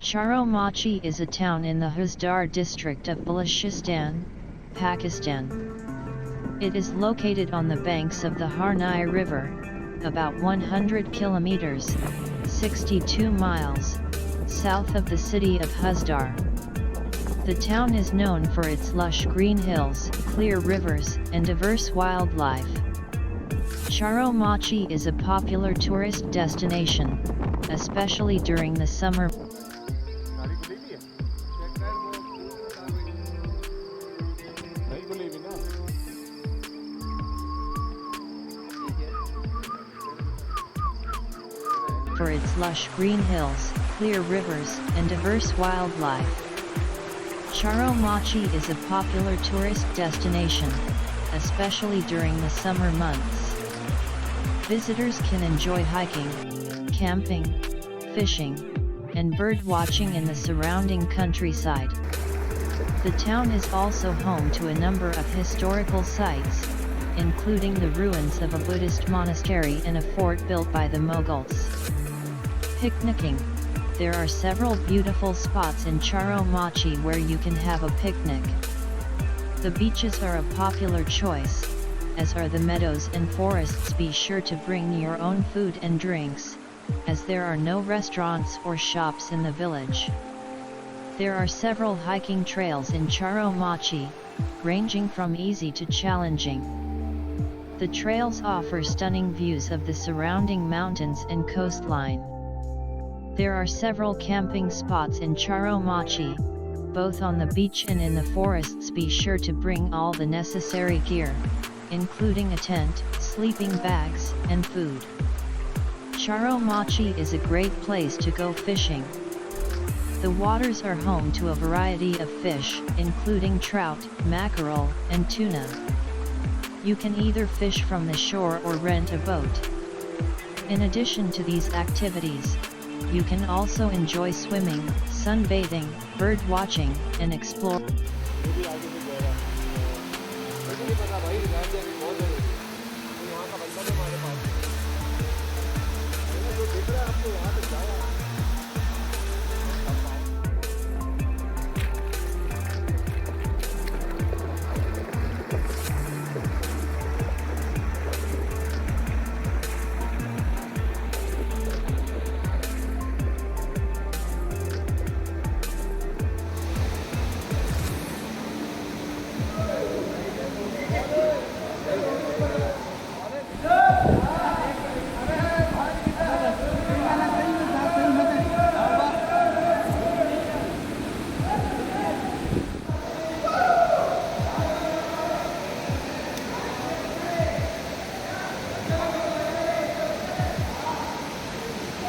Charo Maachi is a town in the Khuzdar district of Balochistan, Pakistan. It is located on the banks of the Harnai River, about 100 kilometers, 62 miles, south of the city of Khuzdar. The town is known for its lush green hills, clear rivers, and diverse wildlife. Charo Machi is a popular tourist destination, especially during the summer. For its lush green hills, clear rivers, and diverse wildlife. Charo Maachi is a popular tourist destination, especially during the summer months. Visitors can enjoy hiking, camping, fishing, and bird watching in the surrounding countryside. The town is also home to a number of historical sites, including the ruins of a Buddhist monastery and a fort built by the Mughals. Picnicking. There are several beautiful spots in Charo Maachi where you can have a picnic. The beaches are a popular choice, as are the meadows and forests. Be sure to bring your own food and drinks, as there are no restaurants or shops in the village. There are several hiking trails in Charo Maachi, ranging from easy to challenging. The trails offer stunning views of the surrounding mountains and coastline. There are several camping spots in Charo Maachi, both on the beach and in the forests. Be sure to bring all the necessary gear, including a tent, sleeping bags, and food. Charo Maachi is a great place to go fishing. The waters are home to a variety of fish, including trout, mackerel, and tuna. You can either fish from the shore or rent a boat. In addition to these activities, you can also enjoy swimming, sunbathing, bird watching, and explore.